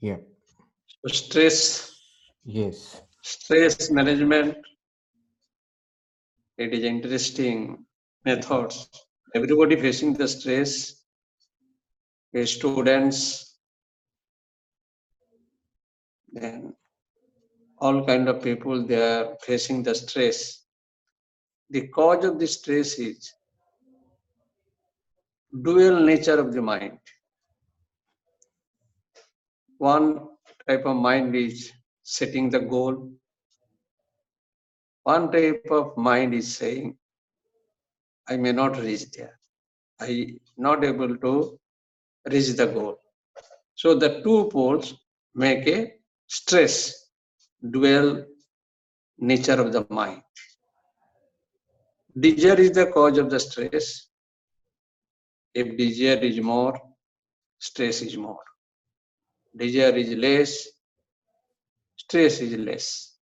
Yeah. So Yes. stress management, it is interesting methods. Everybody facing the stress, students, then all kind of people, they are facing the stress. The cause of the stress is dual nature of the mind. One type of mind is setting the goal. One type of mind is saying, I may not reach there. I not able to reach the goal. So the two poles make a stress, dual nature of the mind. Desire is the cause of the stress. If desire is more, stress is more. Desire is less, stress is less.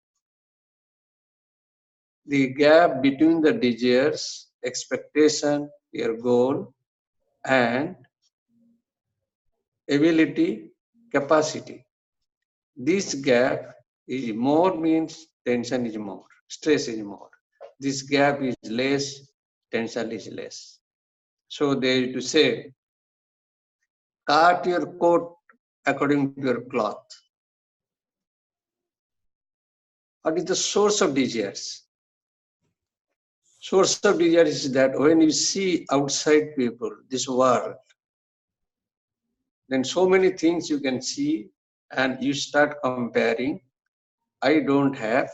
The gap between the desires, expectation, your goal, and ability, capacity. This gap is more means tension is more, stress is more. This gap is less, tension is less. So they used to say, cut your coat according to your cloth. What is the source of desires? Source of desire is that when you see outside people, this world, then so many things you can see and you start comparing. I don't have,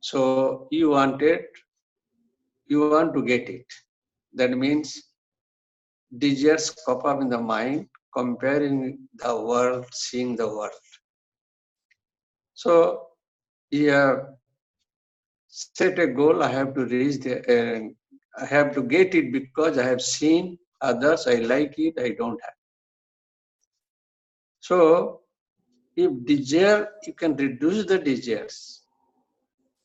so you want to get it. That means desires pop up in the mind, comparing the world, seeing the world. So you have set a goal, I have to reach I have to get it because I have seen others, I like it, I don't have. So if desire, you can reduce the desires,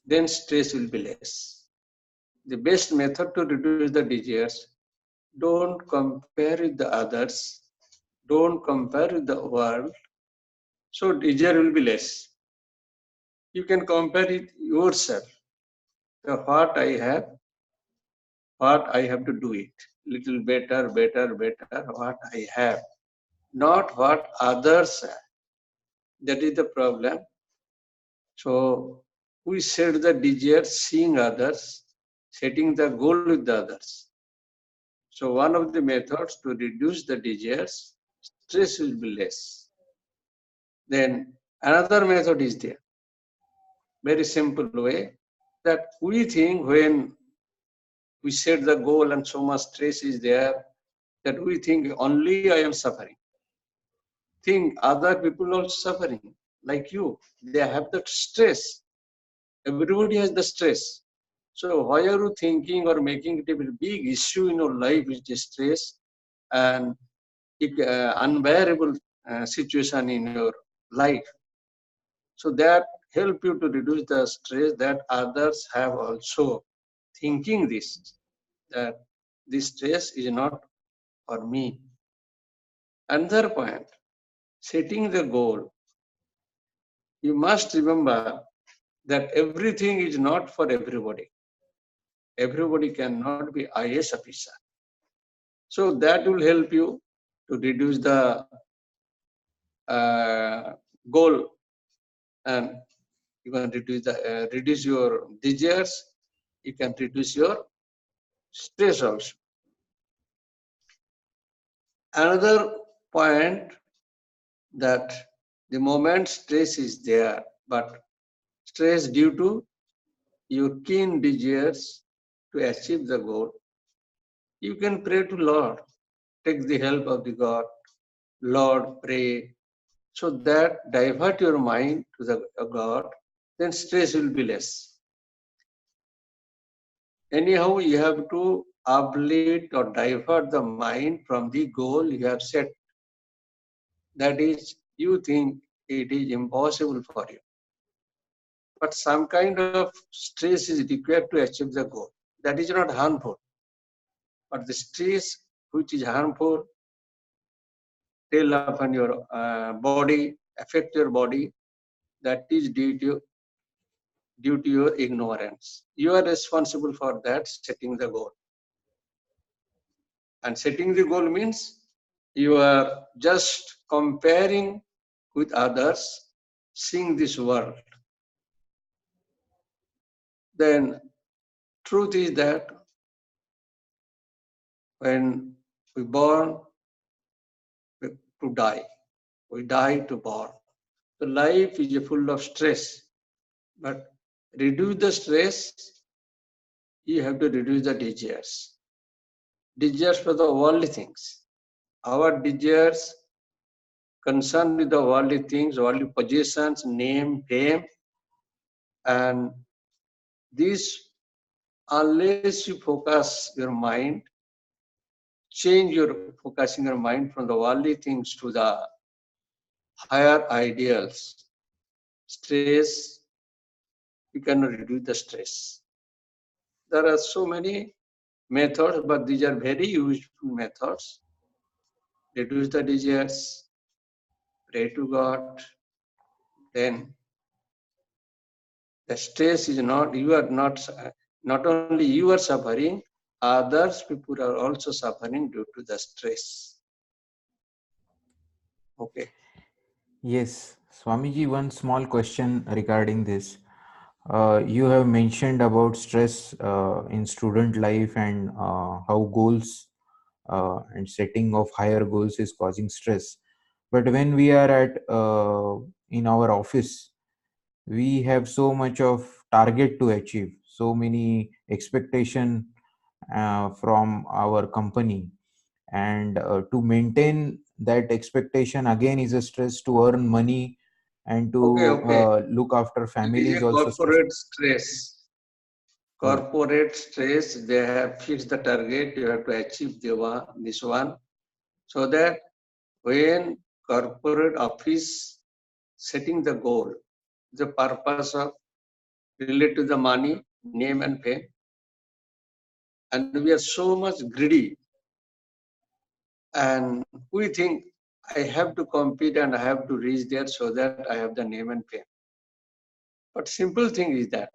then stress will be less. The best method to reduce the desires, don't compare with the others, don't compare with the world, so desire will be less. You can compare it yourself. So what I have to do it. Little better, what I have. Not what others have. That is the problem. So we set the desire, seeing others, setting the goal with the others. So one of the methods to reduce the desires, stress will be less. Then another method is there. Very simple way that we think when we set the goal and so much stress is there that we think only I am suffering. Think other people are suffering like you. They have that stress. Everybody has the stress. So why are you thinking or making it a big issue in your life is the stress and unbearable situation in your life. So that help you to reduce the stress that others have also thinking this, that this stress is not for me. Another point, setting the goal. You must remember that everything is not for everybody. Everybody cannot be IAS officer. So that will help you to reduce the goal, and you can reduce your desires. You can reduce your stress also. Another point that the moment stress is there, but stress due to your keen desires to achieve the goal, you can pray to Lord. Take the help of the God. Lord, pray. So that divert your mind to the God, then stress will be less. Anyhow, you have to uplift or divert the mind from the goal you have set. That is, you think it is impossible for you. But some kind of stress is required to achieve the goal. That is not harmful. But the stress which is harmful, tell upon your body, affect your body, that is due to your ignorance. You are responsible for that, setting the goal. And setting the goal means you are just comparing with others, seeing this world. Then truth is that when we born to die, we die to born. So life is full of stress, but reduce the stress, you have to reduce the desires. Desires for the worldly things. Our desires concerned with the worldly things, worldly possessions, name, fame, and this, unless you focus your mind, change your focusing your mind from the worldly things to the higher ideals, stress, you cannot reduce the stress. There are so many methods, but these are very useful methods. Reduce the desires, pray to God, then the stress is not, you are not only you are suffering, others people are also suffering due to the stress. Okay. Yes, Swamiji, one small question regarding this. You have mentioned about stress in student life and how goals and setting of higher goals is causing stress. But when we are at in our office, we have so much of target to achieve, so many expectation from our company, and to maintain that expectation again is a stress, to earn money and Okay, to okay. look after It family is is a also stressful. corporate stress. Oh, Corporate stress, they have fixed the target, you have to achieve this one. So that when corporate office setting the goal, the purpose of related to the money, name and fame, and we are so much greedy, and we think I have to compete and I have to reach there so that I have the name and fame. But simple thing is that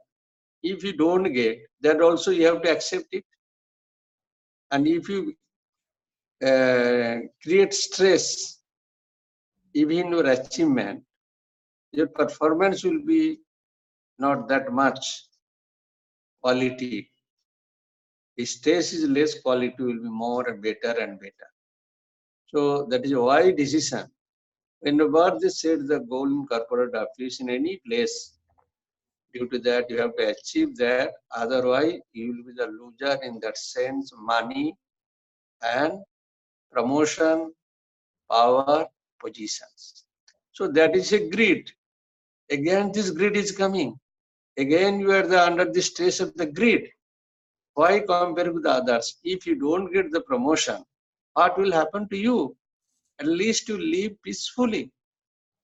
if you don't get that, also you have to accept it. And if you create stress, even your achievement, your performance will be not that much quality. If stress is less, quality will be more and better and better. So that is why decision. Whenever they set the goal in corporate office in any place, due to that you have to achieve that. Otherwise, you will be the loser in that sense, money and promotion, power, positions. So that is a greed. Again, this greed is coming. Again, you are under the stress of the greed. Why compare with others? If you don't get the promotion, what will happen to you? At least you live peacefully.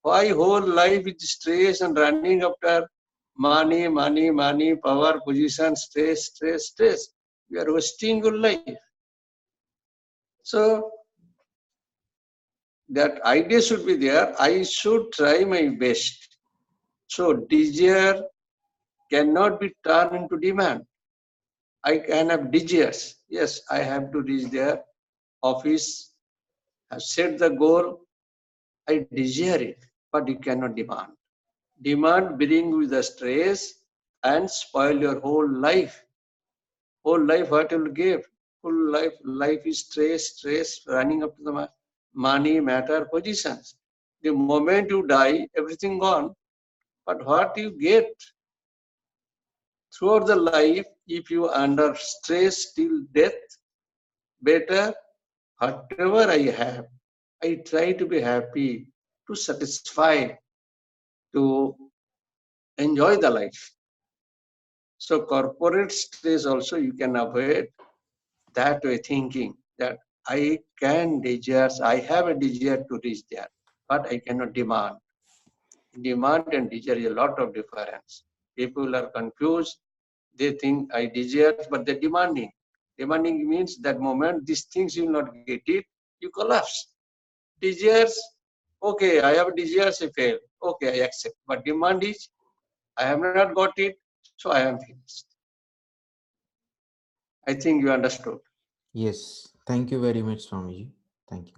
Why whole life is stress and running after money, money, money, power, position, stress, stress, stress? You are wasting your life. So that idea should be there. I should try my best. So desire cannot be turned into demand. I can have desires. Yes, I have to reach their office, have set the goal. I desire it, but you cannot demand. Demand bring with the stress and spoil your whole life. Whole life, what you will give? Whole life is stress, stress, running up to the money, matter, positions. The moment you die, everything gone. But what you get throughout the life, if you under stress till death, better whatever I have, I try to be happy, to satisfy, to enjoy the life. So corporate stress also you can avoid that way thinking that I can desire, I have a desire to reach there, but I cannot demand. Demand and desire is a lot of difference. People are confused. They think I desire, but they're demanding. Demanding means that moment these things you will not get it, you collapse. Desires, okay, I have desires, I fail. Okay, I accept. But demand is, I have not got it, so I am finished. I think you understood. Yes. Thank you very much, Swamiji. Thank you.